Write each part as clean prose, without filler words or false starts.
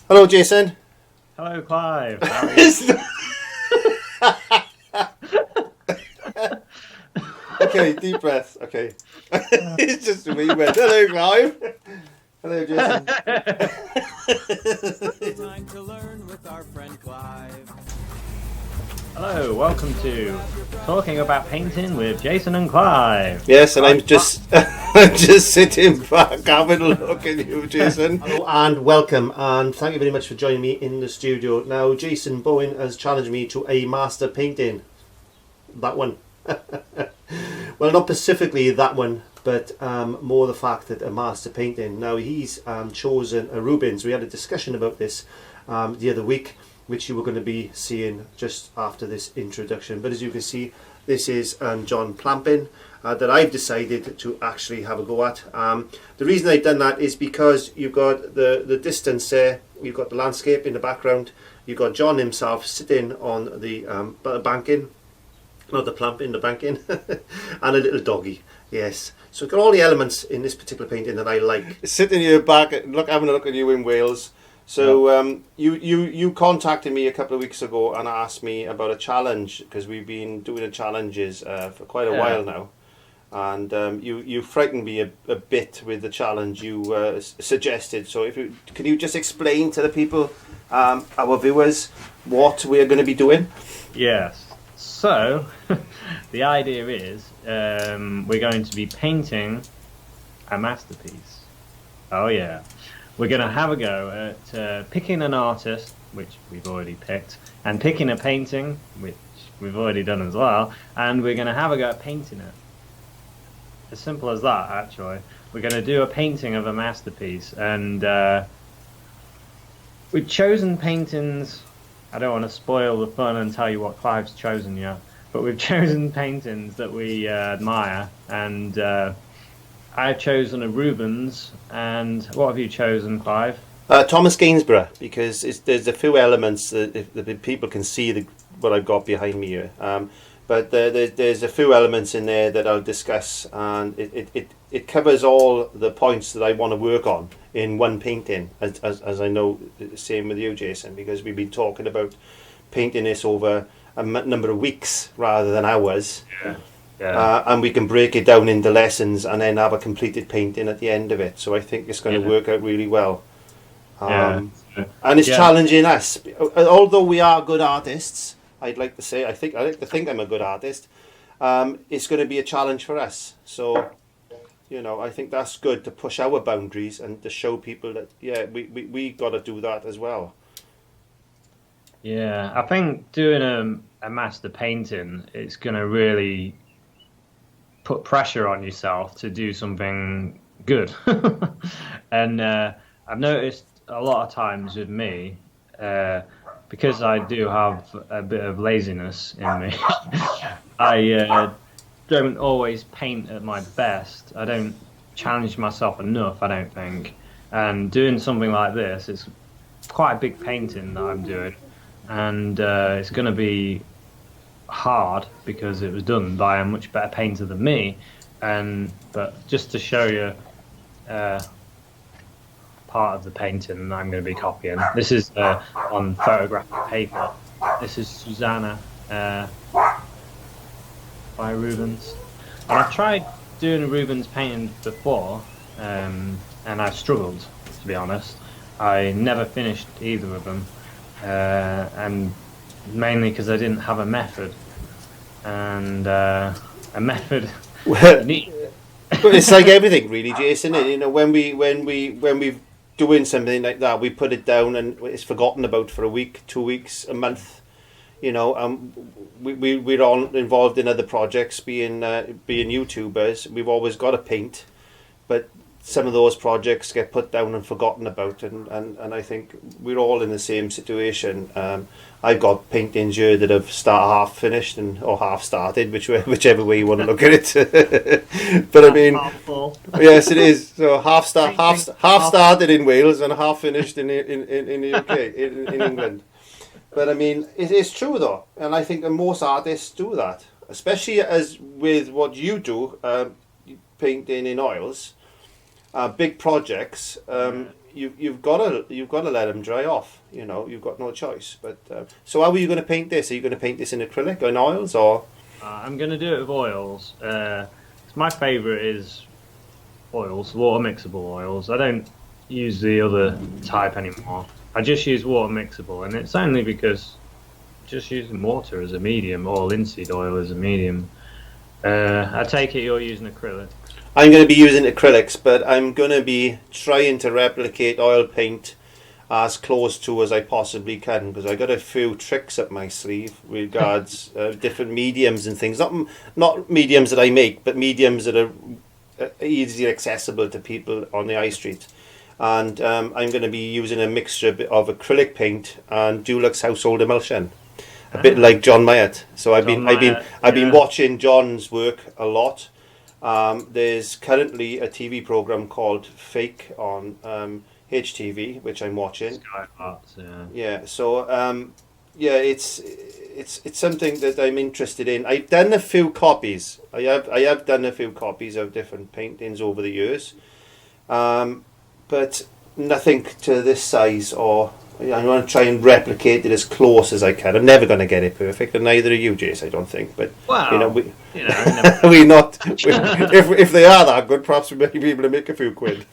Hello, Jason. Hello, Clive. How are you? Okay, deep breath. Okay. It's just me went, hello, Clive. Hello, Jason. Time to learn with our friend Clive. Hello, welcome to Talking About Painting with Jason and Clive. Yes, and I'm just I'm just sitting back having a look at you, Jason. Hello and welcome, and thank you very much for joining me in the studio. Now, Jason Bowen has challenged me to a master painting. That one. Well, not specifically that one, but more the fact that a master painting. Now, he's chosen a Rubens. We had a discussion about this the other week, which you were going to be seeing just after this introduction. But as you can see, this is John Plampin that I've decided to actually have a go at. The reason I've done that is because you've got the distance there, you've got the landscape in the background, you've got John himself sitting on the banking, not the plamping, the banking, and a little doggy. Yes, so we've got all the elements in this particular painting that I like. Sitting here back, having a look at you in Wales. So you contacted me a couple of weeks ago and asked me about a challenge, because we've been doing the challenges for quite a while now, and you frightened me a bit with the challenge you suggested. So can you just explain to the people, our viewers, what we're going to be doing? Yes. So, the idea is we're going to be painting a masterpiece. Oh yeah. We're going to have a go at picking an artist, which we've already picked, and picking a painting, which we've already done as well, and we're going to have a go at painting it. As simple as that, actually. We're going to do a painting of a masterpiece, and we've chosen paintings. I don't want to spoil the fun and tell you what Clive's chosen yet, but we've chosen paintings that we admire, and I've chosen a Rubens, and what have you chosen, Clive? Thomas Gainsborough, because there's a few elements that the people can see what I've got behind me here. But there's a few elements in there that I'll discuss, and it covers all the points that I want to work on in one painting, as I know, same with you, Jason, because we've been talking about painting this over a number of weeks rather than hours. Yeah. Yeah. And we can break it down into lessons and then have a completed painting at the end of it. So I think it's going to work out really well. And it's challenging us. Although we are good artists, I'd like to say, I like to think I'm a good artist. It's going to be a challenge for us. So, I think that's good to push our boundaries and to show people that, we got to do that as well. Yeah, I think doing a master painting, it's going to really put pressure on yourself to do something good. And I've noticed a lot of times with me, because I do have a bit of laziness in me, I don't always paint at my best. I don't challenge myself enough, I don't think. And doing something like this, it's quite a big painting that I'm doing, and it's going to be hard because it was done by a much better painter than me. But just to show you part of the painting I'm going to be copying, this is on photographic paper. This is Susanna by Rubens, and I've tried doing a Rubens painting before, and I struggled, to be honest. I never finished either of them, and mainly because I didn't have a method, and a method. Well, it's like everything, really, Jason. When we're doing something like that, we put it down and it's forgotten about for a week, 2 weeks, a month. We're all involved in other projects, being YouTubers. We've always got to paint, but some of those projects get put down and forgotten about, and I think we're all in the same situation. I've got paintings here that have half finished or half started, whichever way you want to look at it. But I mean, yes, it is. So half started in Wales and half finished in the UK, in England. But I mean, it's true though, and I think that most artists do that, especially as with what you do, painting in oils. Big projects, you've got to let them dry off. You know, you've got no choice. But so how are you going to paint this? Are you going to paint this in acrylic or in oils or? I'm going to do it with oils. My favourite is oils, water mixable oils. I don't use the other type anymore. I just use water mixable, and it's only because just using water as a medium or linseed oil as a medium. I take it you're using acrylics. I'm going to be using acrylics, but I'm going to be trying to replicate oil paint as close to as I possibly can, because I got a few tricks up my sleeve with regards different mediums and things. Not mediums that I make, but mediums that are easily accessible to people on the high street. And I'm going to be using a mixture of acrylic paint and Dulux household emulsion, a bit like John Myatt. So I've been watching John's work a lot. There's currently a TV program called Fake on HTV, which I'm watching. clive5art, yeah. So it's something that I'm interested in. I've done a few copies. I have done a few copies of different paintings over the years. But nothing to this size, or I want to try and replicate it as close as I can. I'm never going to get it perfect, and neither are you, Jace, I don't think. But we're not. If they are that good, perhaps we may be able to make a few quid.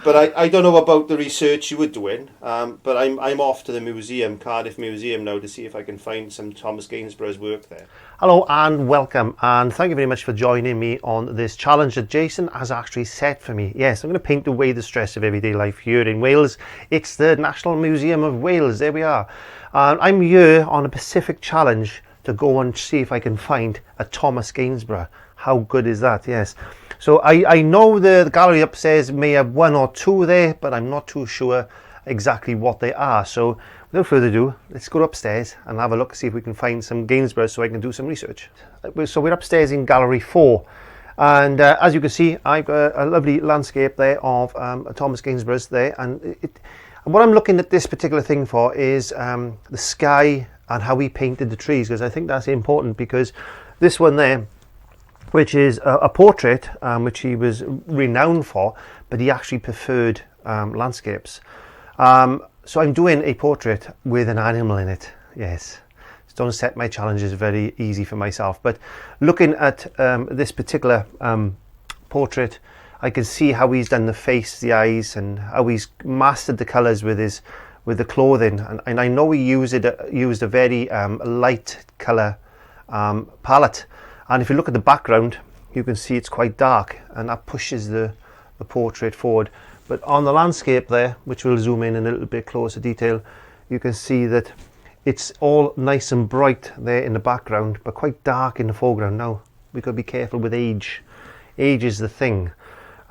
But I don't know about the research you were doing. But I'm off to the museum, Cardiff Museum now, to see if I can find some Thomas Gainsborough's work there. Hello and welcome, and thank you very much for joining me on this challenge that Jason has actually set for me. Yes, I'm going to paint away the stress of everyday life here in Wales. It's the National Museum of Wales, there we are. And I'm here on a Pacific challenge to go and see if I can find a Thomas Gainsborough. How good is that? Yes. So I know the gallery upstairs may have one or two there, but I'm not too sure exactly what they are. So without further ado, let's go upstairs and have a look, see if we can find some Gainsborough so I can do some research. So we're upstairs in gallery 4, and as you can see, I've got a lovely landscape there of Thomas Gainsborough's there, and what I'm looking at this particular thing for is the sky and how he painted the trees, because I think that's important, because this one there, which is a portrait, which he was renowned for, but he actually preferred landscapes. So I'm doing a portrait with an animal in it, yes. So don't set my challenges very easy for myself. But looking at this particular portrait, I can see how he's done the face, the eyes, and how he's mastered the colours with the clothing. And I know he used a very light colour palette. And if you look at the background, you can see it's quite dark, and that pushes the portrait forward. But on the landscape there, which we'll zoom in a little bit closer detail, you can see that it's all nice and bright there in the background, but quite dark in the foreground. Now, we've got to be careful with age. Age is the thing.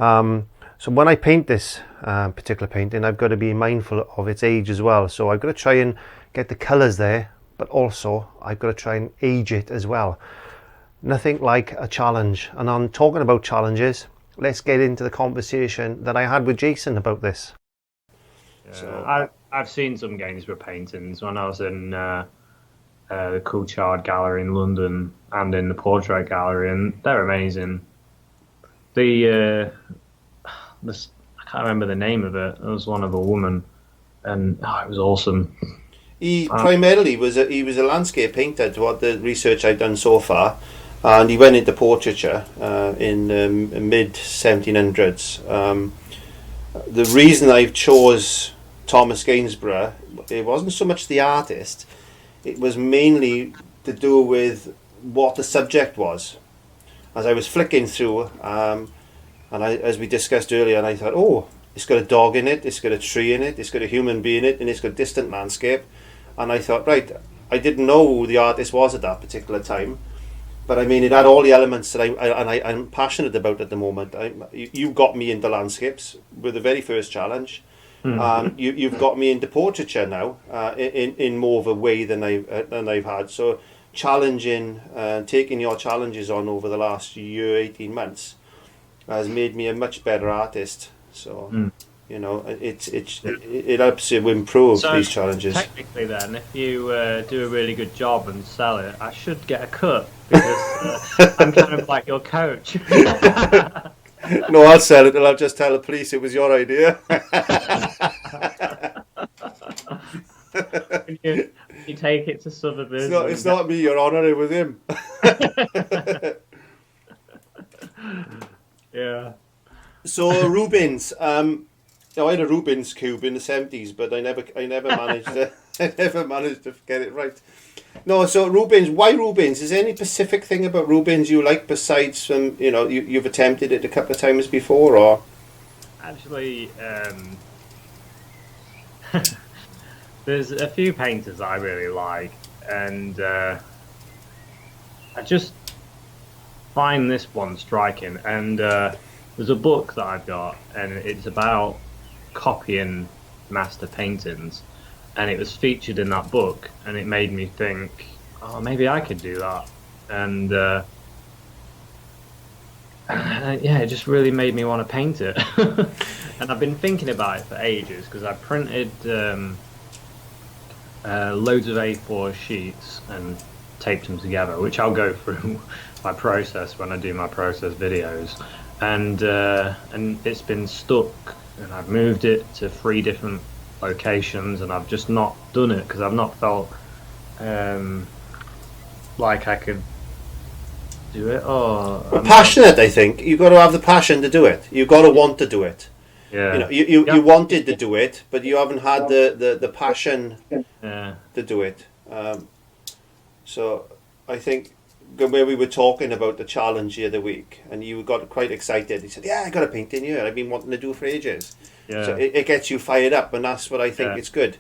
So when I paint this particular painting, I've got to be mindful of its age as well. So I've got to try and get the colours there, but also I've got to try and age it as well. Nothing like a challenge. And on talking about challenges, let's get into the conversation that I had with Jason about this. So I've seen some Gainsborough paintings when I was in the Coulthard Gallery in London and in the Portrait Gallery, and they're amazing. I can't remember the name of it. It was one of a woman, and it was awesome. He primarily was a landscape painter, to what the research I've done so far. And he went into portraiture in the mid 1700s. The reason I chose Thomas Gainsborough, it wasn't so much the artist, it was mainly to do with what the subject was. As I was flicking through, as we discussed earlier, and I thought, oh, it's got a dog in it, it's got a tree in it, it's got a human being in it, and it's got distant landscape. And I thought, right, I didn't know who the artist was at that particular time. But I mean, it had all the elements that I'm passionate about at the moment. You got me into landscapes with the very first challenge. You've got me into portraiture now in more of a way than I've had. So challenging, taking your challenges on over the last year, 18 months, has made me a much better artist. So you know, it helps you improve these challenges. Technically, then, if you do a really good job and sell it, I should get a cut, because I'm kind of like your coach. No, I'll sell it and I'll just tell the police it was your idea. You take it to Sotheby's. It's not me, Your Honour, it was him. Yeah. So Rubens, now I had a Rubens cube in the 70s, but I never managed to, I never managed to get it right. No, so Rubens, why Rubens? Is there any specific thing about Rubens you like besides from, you've attempted it a couple of times before, or? Actually, there's a few painters I really like, and I just find this one striking. And there's a book that I've got, and it's about copying master paintings, and it was featured in that book, and it made me think, oh, maybe I could do that. And yeah, it just really made me want to paint it. And I've been thinking about it for ages, because I printed loads of A4 sheets and taped them together, which I'll go through my process when I do my process videos. And it's been stuck, and I've moved it to 3 different locations, and I've just not done it because I've not felt like I could do it. Passionate, I think. You've got to have the passion to do it. You've got to want to do it. Yeah. You wanted to do it, but you haven't had the passion to do it. So I think where we were talking about the challenge the other week, and you got quite excited. You said, "Yeah, I got a painting here. I've been wanting to do for ages." Yeah. So it gets you fired up, and that's what I think it's good.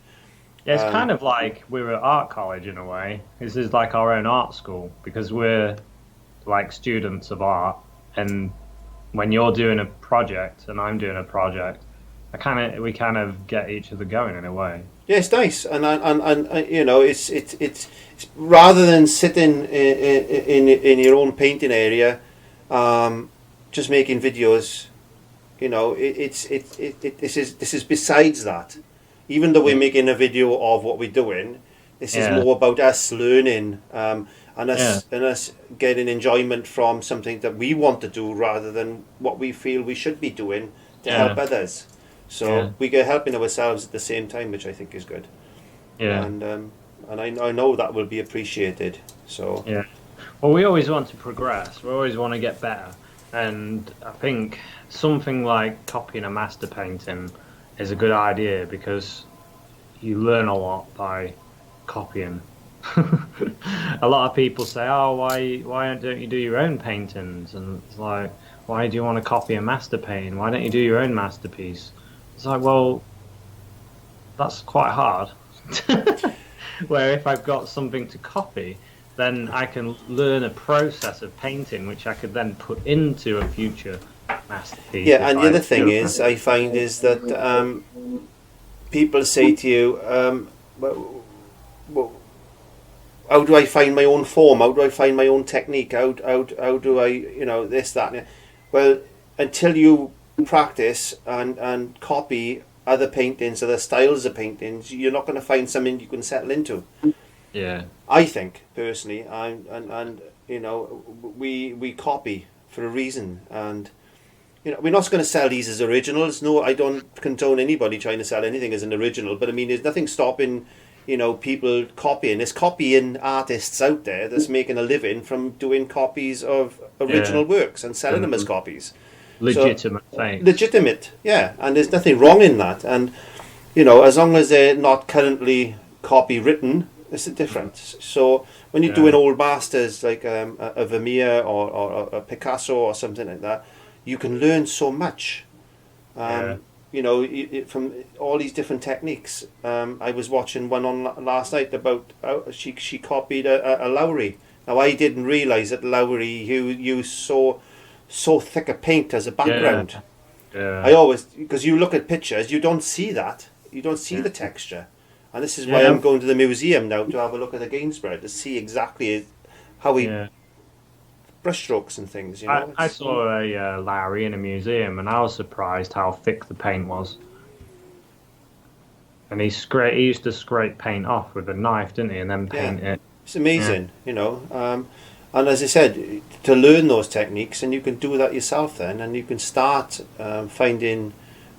Yeah, it's kind of like we're at art college in a way. This is like our own art school, because we're like students of art, and when you're doing a project and I'm doing a project, we kind of get each other going in a way. Yeah, it's nice, and it's rather than sitting in your own painting area, just making videos. This is besides that. Even though we're making a video of what we're doing, this is more about us learning and us getting enjoyment from something that we want to do rather than what we feel we should be doing to help others. So we get helping ourselves at the same time, which I think is good. Yeah. And I know that will be appreciated. So well, we always want to progress. We always want to get better. And I think something like copying a master painting is a good idea, because you learn a lot by copying. A lot of people say, "Oh, why don't you do your own paintings?" And it's like, "Why do you want to copy a master painting? Why don't you do your own masterpiece?" It's like, well, that's quite hard. Where if I've got something to copy, then I can learn a process of painting, which I could then put into a future masterpiece. Yeah, and the other thing is, I find is that people say to you, well, how do I find my own form? How do I find my own technique? How do I, this, that? Well, until you practice and copy other paintings, other styles of paintings, you're not going to find something you can settle into. Yeah, I think personally, we copy for a reason, and we're not going to sell these as originals. No, I don't condone anybody trying to sell anything as an original. But I mean, there's nothing stopping people copying. There's copying artists out there that's making a living from doing copies of original works and selling them as copies. Legitimate things. Legitimate, yeah, and there's nothing wrong in that. And as long as they're not currently copywritten, it's a difference. So when you're doing old masters like a Vermeer or a Picasso or something like that, you can learn so much. From all these different techniques. I was watching one on last night about she copied a Lowry. Now I didn't realise that Lowry used so thick a paint as a background. I always, because you look at pictures, you don't see that. You don't see the texture. And this is why I'm going to the museum now to have a look at the Gainsborough to see exactly how he brushstrokes and things. I saw a Lowry in a museum, and I was surprised how thick the paint was. And he used to scrape paint off with a knife, didn't he, and then paint it. It's amazing, And as I said, to learn those techniques, and you can do that yourself then, and you can start finding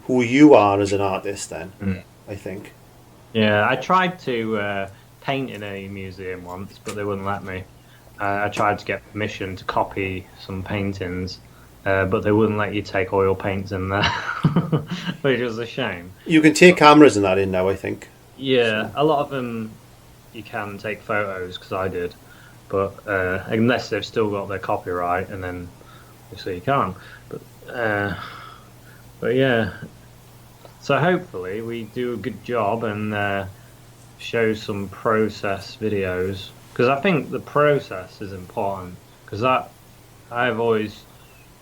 who you are as an artist then, I think. Yeah, I tried to paint in a museum once, but they wouldn't let me. I tried to get permission to copy some paintings, but they wouldn't let you take oil paints in there, which was a shame. You can take cameras and that in now, I think. Yeah, a lot of them you can take photos, because I did, but unless they've still got their copyright, and then obviously you can't. But yeah, so hopefully we do a good job and show some process videos, because I think the process is important, because I've always,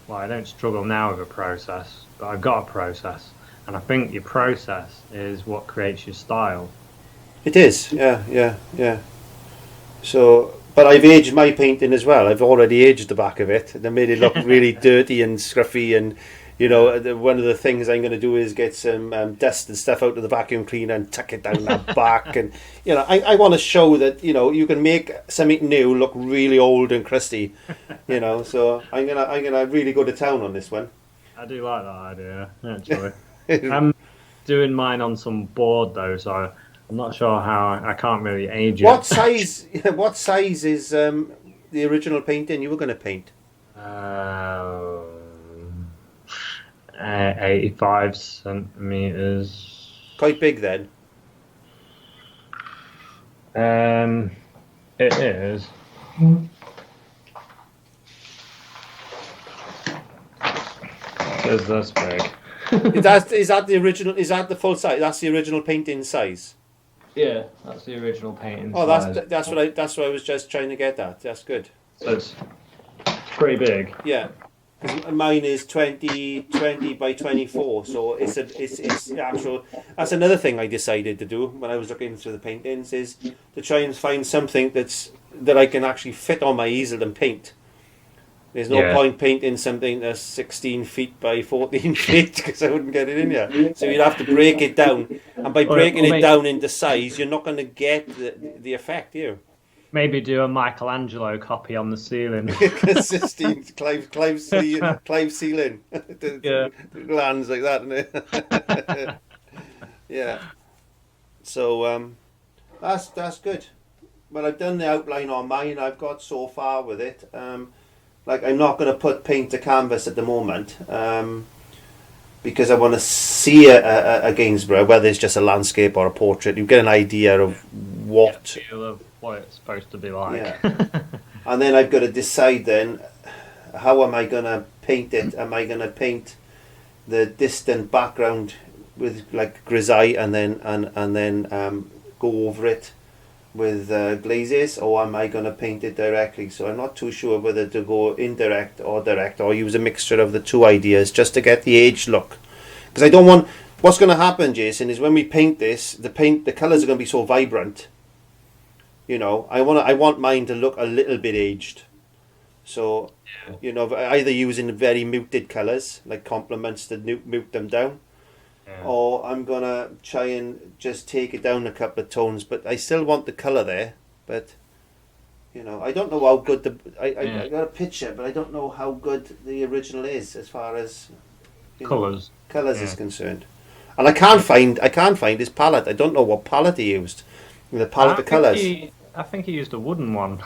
well, I don't struggle now with a process, but I've got a process, and I think your process is what creates your style. It is, yeah. So, but I've aged my painting as well. I've already aged the back of it. They made it look really dirty and scruffy, and one of the things I'm going to do is get some dust and stuff out of the vacuum cleaner and tuck it down that back. And I want to show that you can make something new look really old and crusty. So I'm gonna really go to town on this one. I do like that idea, actually. I'm doing mine on some board though, so I'm not sure how I can't really age it. What size is the original painting you were going to paint? 85 centimeters. Quite big then. It is. It's this big. Is that the original? Is that the full size? That's the original painting size. Yeah, that's the original painting. Oh, that's what I was just trying to get at. That's good. So it's pretty big. Yeah, 'cause mine is 20 by 24, so it's actual. That's another thing I decided to do when I was looking through the paintings, is to try and find something that I can actually fit on my easel and paint. There's no point painting something that's 16 feet by 14 feet, because I wouldn't get it in here. So you'd have to break it down, and by breaking it down into size, you're not going to get the effect here. Maybe do a Michelangelo copy on the ceiling. 16 Clive ceiling. Yeah. Lands like that, isn't it? Yeah. So that's good. Well, I've done the outline on mine. I've got so far with it. I'm not going to put paint to canvas at the moment, because I want to see a Gainsborough, whether it's just a landscape or a portrait. You get an idea of what feel of what it's supposed to be like. Yeah. And then I've got to decide then, how am I going to paint it? Am I going to paint the distant background with like grisaille and then go over it with glazes, or am I going to paint it directly? So I'm not too sure whether to go indirect or direct, or use a mixture of the two ideas just to get the aged look. Because I don't want, what's going to happen, Jason, is when we paint this, the colours are going to be so vibrant. I want mine to look a little bit aged. So, either using very muted colours, like complements to mute them down. Yeah. Or I'm going to try and just take it down a couple of tones, but I still want the colour there. But, I don't know how good I got a picture, but I don't know how good the original is as far as colours is concerned. And I can't find his palette. I don't know what palette he used. The palette of colours. I think he used a wooden one.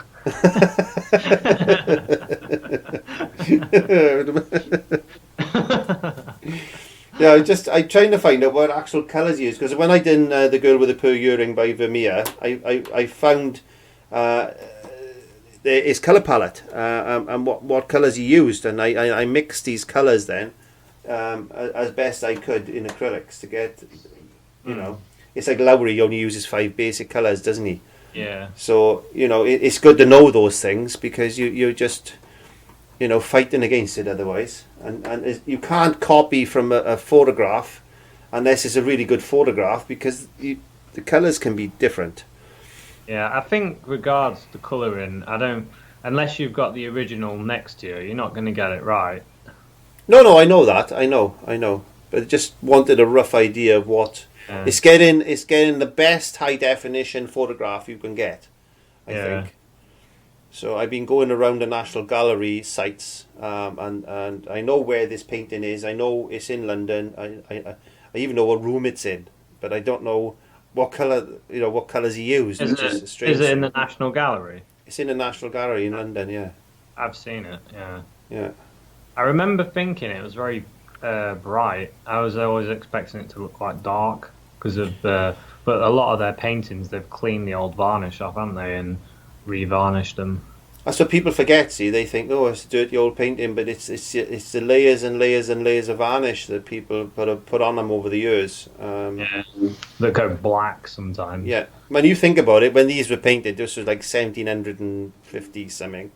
Yeah, I'm trying to find out what actual colours he used, because when I did The Girl with the Pearl Earring by Vermeer, I found his colour palette and what colours he used, and I mixed these colours then as best I could in acrylics to get, it's like Lowry only uses 5 basic colours, doesn't he? Yeah. So, it's good to know those things, because you're just, fighting against it otherwise. And you can't copy from a photograph unless it's a really good photograph, because the colours can be different. Yeah, I think regards to colouring, unless you've got the original next to you, you're not going to get it right. No, I know that. I know. But I just wanted a rough idea of what... Yeah. It's getting the best high definition photograph you can get, I think. So I've been going around the National Gallery sites, and I know where this painting is. I know it's in London. I even know what room it's in, but I don't know what colour, what colours he used, which is a strange. Is it in the National Gallery? It's in the National Gallery in London, yeah. I've seen it, yeah. Yeah. I remember thinking it was very bright. I was always expecting it to look quite dark because of but a lot of their paintings, they've cleaned the old varnish off, haven't they, and re-varnished them. That's what people forget. See, they think, oh, it's a dirty old painting, but it's the layers and layers and layers of varnish that people put on them over the years. Yeah, that go black sometimes. Yeah, when you think about it, when these were painted, this was like 1750 something.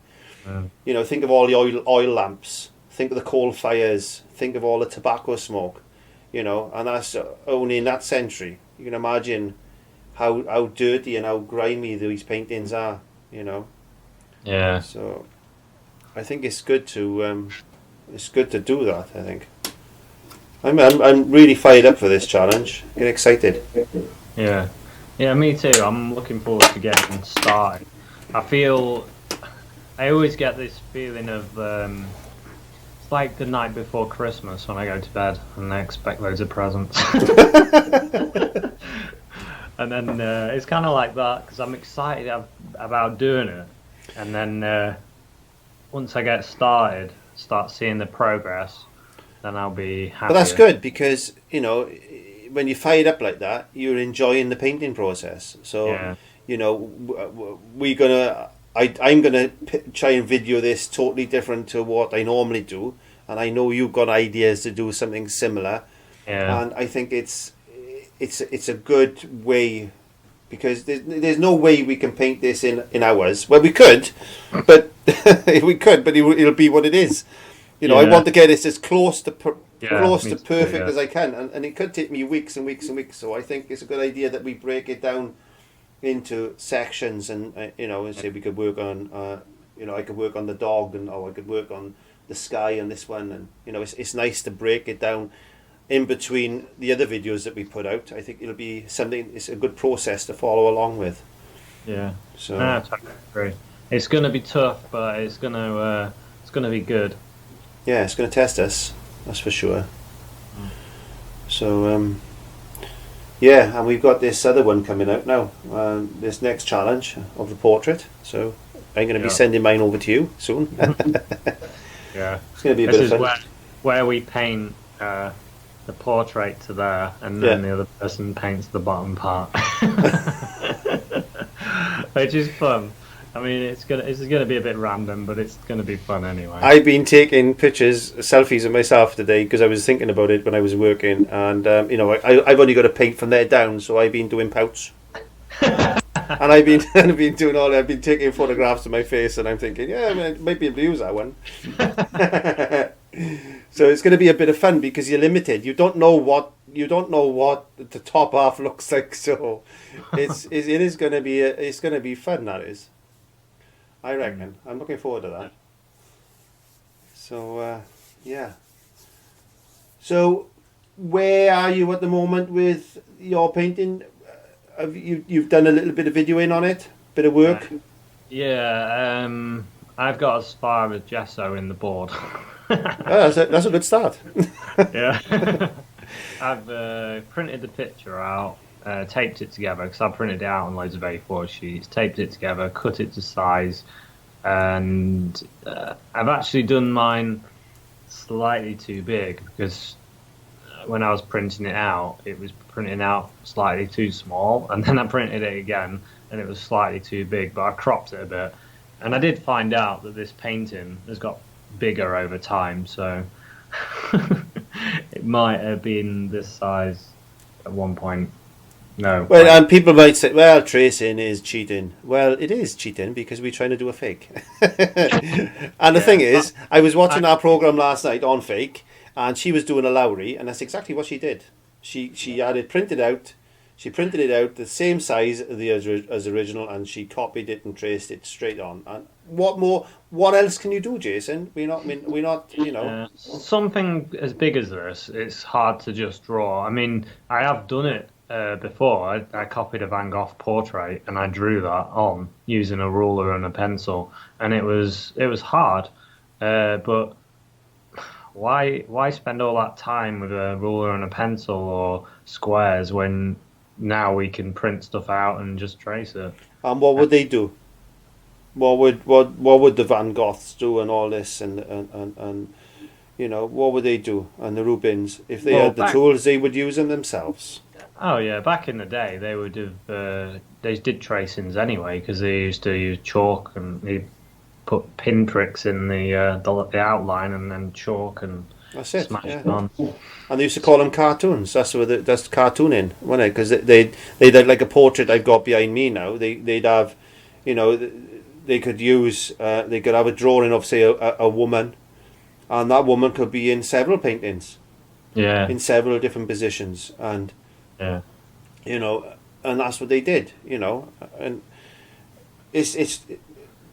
Think of all the oil lamps. Think of the coal fires. Think of all the tobacco smoke. And that's only in that century. You can imagine how dirty and how grimy these paintings are. Yeah. So, I think it's good to do that. I think. I'm really fired up for this challenge. Get excited. Yeah, me too. I'm looking forward to getting started. I always get this feeling of it's like the night before Christmas when I go to bed and I expect loads of presents. And then it's kind of like that because I'm excited about doing it. And then once I get started, start seeing the progress, then I'll be happy. But that's good because, when you fire it up like that, you're enjoying the painting process. So, Yeah. I'm gonna try and video this totally different to what I normally do, and I know you've got ideas to do something similar. Yeah. And I think it's a good way. Because there's no way we can paint this in hours. Well, we could, but it'll be what it is. I want to get this as close to perfect as I can, and it could take me weeks and weeks and weeks. So I think it's a good idea that we break it down into sections, and say we could work on, I could work on the dog, and I could work on the sky on this one, and it's nice to break it down in between the other videos that we put out. I think it'll be it's a good process to follow along with. Yeah. So I totally agree. It's going to be tough, but it's going to be good. Yeah, it's going to test us. That's for sure. So and we've got this other one coming out now. This next challenge of the portrait. So I'm going to be sending mine over to you soon. Yeah. It's going to be a bit of fun. This is where we paint the portrait to there, and then the other person paints the bottom part, which is fun. I mean, it's gonna be a bit random, but it's gonna be fun anyway. I've been taking selfies of myself today because I was thinking about it when I was working, and I've only got to paint from there down, so I've been doing pouts. And I've been doing I've been taking photographs of my face, and I'm thinking, I might be able to use that one. So it's going to be a bit of fun because you're limited. You don't know what the top half looks like. So it is going to be it's going to be fun. That is, I reckon. I'm looking forward to that. So So where are you at the moment with your painting? Have you've done a little bit of videoing on it, bit of work? Yeah, I've got as far as gesso in the board. That's a good start. Yeah. I've printed the picture out, taped it together because I printed it out on loads of A4 sheets, taped it together, cut it to size, and I've actually done mine slightly too big because when I was printing it out, it was printing out slightly too small, and then I printed it again and it was slightly too big, but I cropped it a bit. And I did find out that this painting has got bigger over time, so it might have been this size at one point. No. Well, and people might say, well, tracing is cheating. Well, it is cheating because we're trying to do a fake. And the thing is, I was watching our program last night on fake, and she was doing a Lowry, and that's exactly what she did. She had it printed out. She printed it out the same size as original, and she copied it and traced it straight on. And what more? What else can you do, Jason? We're not. Something as big as this, it's hard to just draw. I mean, I have done it before. I copied a Van Gogh portrait and I drew that on using a ruler and a pencil, and it was hard. But why spend all that time with a ruler and a pencil or squares when now we can print stuff out and just trace it? And what would they do? What would the Van Goghs do and all this and you know, what would they do? And the Rubens, if they had the tools, they would use them themselves. Oh yeah, back in the day they would have they did tracings anyway because they used to use chalk and they put pinpricks in the outline and then chalk and That's it. smash Yeah. it on. And they used to call them cartoons. That's where that's cartooning, wasn't it? Because they'd have like a portrait I've got behind me now. They'd have, you know, they could use they could have a drawing of say a woman, and that woman could be in several paintings. Yeah. In several different positions, and Yeah. you know, and that's what they did, you know, and it's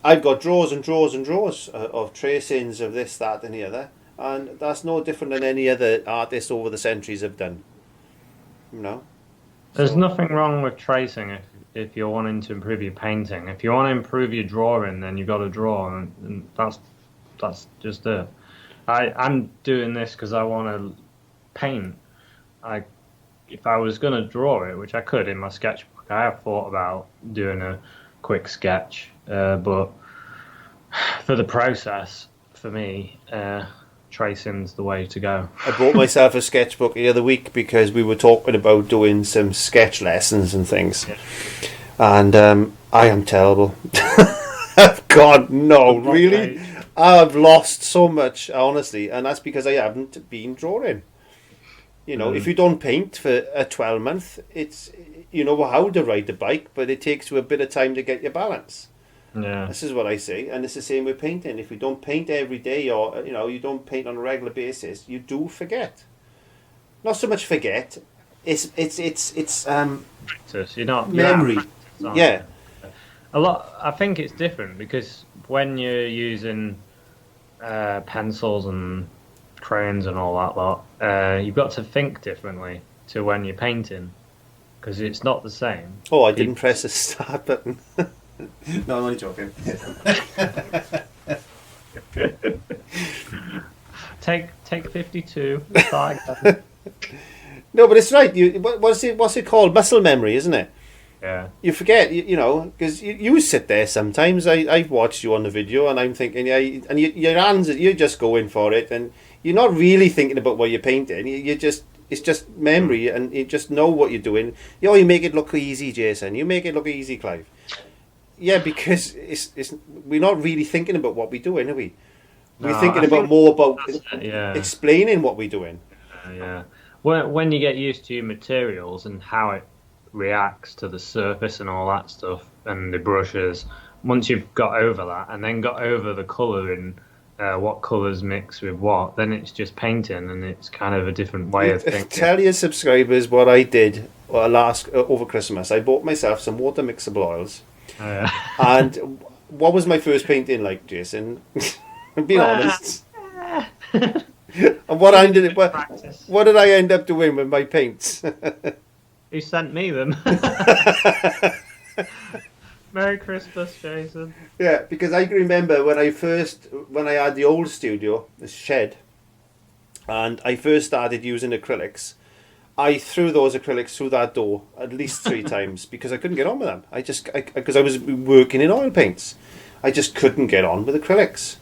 I've got drawers and drawers and drawers of tracings of this, that, and the other, and that's no different than any other artist over the centuries have done, you know. There's So- nothing wrong with tracing if you're wanting to improve your painting. If you want to improve your drawing, then you've got to draw, and that's just it. I'm doing this because I want to paint. If I was going to draw it, which I could in my sketchbook, I have thought about doing a quick sketch, but for the process, for me, tracing's the way to go. I bought myself a sketchbook the other week because we were talking about doing some sketch lessons and things, and I am terrible. God, no, really. I've lost so much, honestly, and that's because I haven't been drawing. You know, if you don't paint for a 12-month, it's, you know how to ride a bike, but it takes you a bit of time to get your balance. Yeah. This is what I say, and it's the same with painting. If you don't paint every day, or you know, you don't paint on a regular basis, you do forget. Not so much forget. It's Practice. You're not memory. practice, aren't Yeah. you? A lot. I think it's different because when you're using pencils and crayons and all that lot, you've got to think differently to when you're painting because it's not the same. Oh, I didn't press the start button. No, I'm only joking. Take 52. Start again. No, but it's right. What's it called? Muscle memory, isn't it? Yeah. You forget, you know, because you sit there sometimes. I've watched you on the video, and I'm thinking, yeah, and your hands, you're just going for it, and you're not really thinking about what you're painting. It's just memory, and you just know what you're doing. You make it look easy, Jason. You make it look easy, Clive. Yeah, because it's we're not really thinking about what we're doing, are we? We're No, thinking I about think more about Yeah. explaining what we're doing. Yeah. When you get used to your materials and how it reacts to the surface and all that stuff and the brushes, once you've got over that and then got over the colouring, what colours mix with what, then it's just painting and it's kind of a different way of thinking. Tell your subscribers what I did over Christmas. I bought myself some water mixable oils. And what was my first painting like, Jason? Be honest. And what did I end up doing with my paints? Who sent me them? Merry Christmas, Jason. Yeah, because I can remember when I had the old studio, the shed, and I first started using acrylics. I threw those acrylics through that door at least 3 times because I couldn't get on with them. Because I was working in oil paints, I just couldn't get on with acrylics.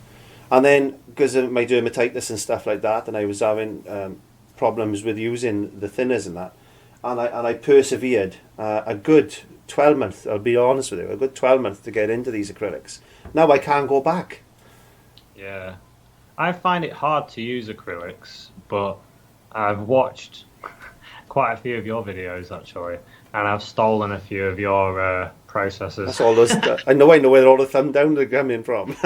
And then because of my dermatitis and stuff like that, and I was having problems with using the thinners and that, and I persevered a good 12 months. I'll be honest with you, a good 12 months to get into these acrylics. Now I can't go back. Yeah. I find it hard to use acrylics, but I've watched quite a few of your videos actually, and I've stolen a few of your processes. That's all those. I know where all the thumb down are coming from.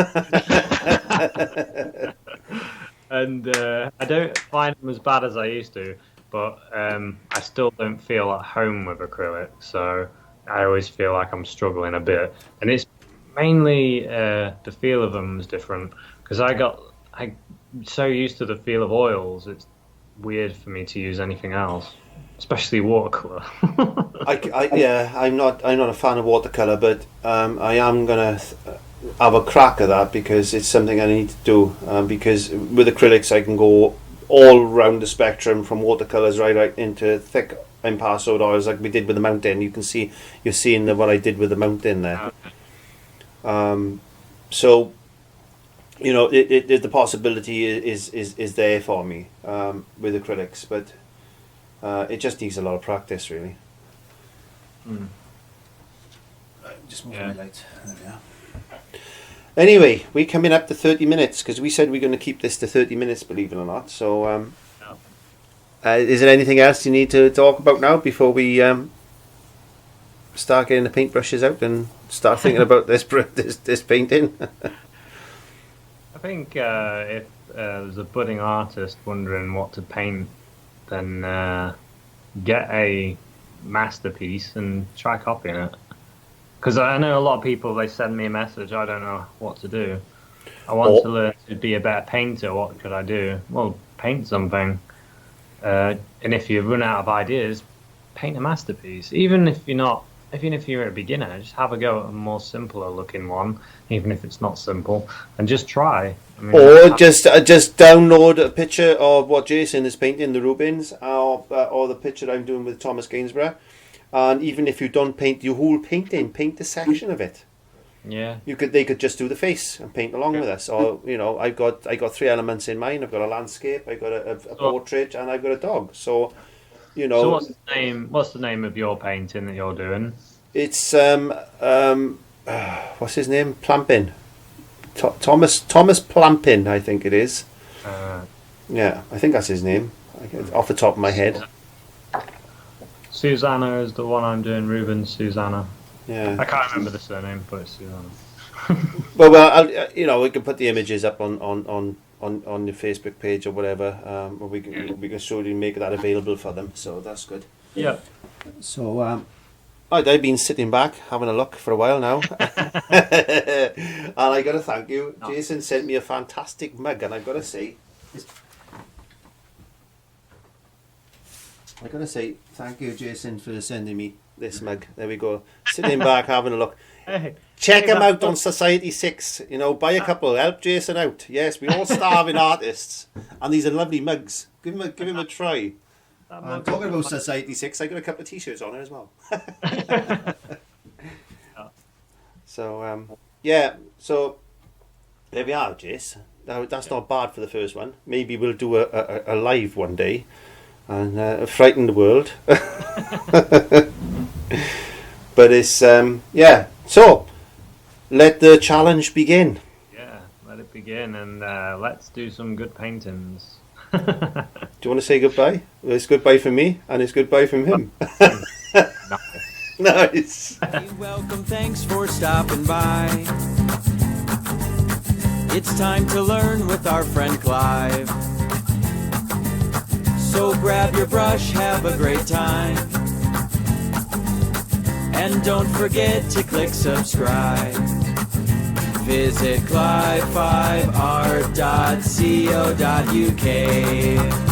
And I don't find them as bad as I used to, but I still don't feel at home with acrylic, so I always feel like I'm struggling a bit. And it's mainly the feel of them is different because I'm so used to the feel of oils. It's weird for me to use anything else. especially watercolor. I'm not a fan of watercolor, but I am gonna have a crack at that because it's something I need to do. Because with acrylics, I can go all around the spectrum from watercolors right into thick impasto oils, like we did with the mountain. You're seeing what I did with the mountain there. So, you know, the possibility is there for me with acrylics, but it just needs a lot of practice, really. Just moving my light. There we are. Anyway, we're coming up to 30 minutes because we said we're going to keep this to 30 minutes, believe it or not. So, is there anything else you need to talk about now before we start getting the paintbrushes out and start thinking about this painting? I think if there's a budding artist wondering what to paint, then get a masterpiece and try copying it. Because I know a lot of people, they send me a message, I don't know what to do. I want to learn to be a better painter, what could I do? Well, paint something. And if you run out of ideas, paint a masterpiece. Even if you're a beginner, just have a go at a more simpler looking one, even if it's not simple, and just try. I mean, or just download a picture of what Jason is painting, the Rubens, or the picture I'm doing with Thomas Gainsborough. And even if you don't paint the whole painting, paint a section of it. Yeah. They could just do the face and paint along with us. Or, you know, I got 3 elements in mine. I've got a landscape, I've got a portrait, and I've got a dog. So, you know. So what's the name of your painting that you're doing? It's what's his name? Plampin. Thomas Plampin, I think it is. Yeah, I think that's his name. Off the top of my head. Susanna is the one I'm doing. Ruben Susanna. Yeah. I can't remember the surname, but it's Susanna. well, we can put the images up on the Facebook page or whatever. Or we can surely make that available for them. So that's good. Yeah. So I've been sitting back having a look for a while now, and I got to thank you. Jason sent me a fantastic mug, and I've got to say. I gotta say thank you, Jason, for sending me this mug. There we go. Sitting back, having a look. Check him out on Society 6. You know, buy a couple. Help Jason out. Yes, we're all starving artists, and these are lovely mugs. Give him a try. I'm talking about Society 6. I got a couple of T-shirts on it as well. So yeah. So there we are, Jace. Now that's not bad for the first one. Maybe we'll do a live one day. And frighten the world. But it's yeah. So let the challenge begin. Yeah, let it begin, and let's do some good paintings. Do you want to say goodbye? Well, it's goodbye from me, and it's goodbye from him. Nice. You're welcome, thanks for stopping by. It's time to learn with our friend Clive. So grab your brush, have a great time. And don't forget to click subscribe. Visit clive5art.co.uk.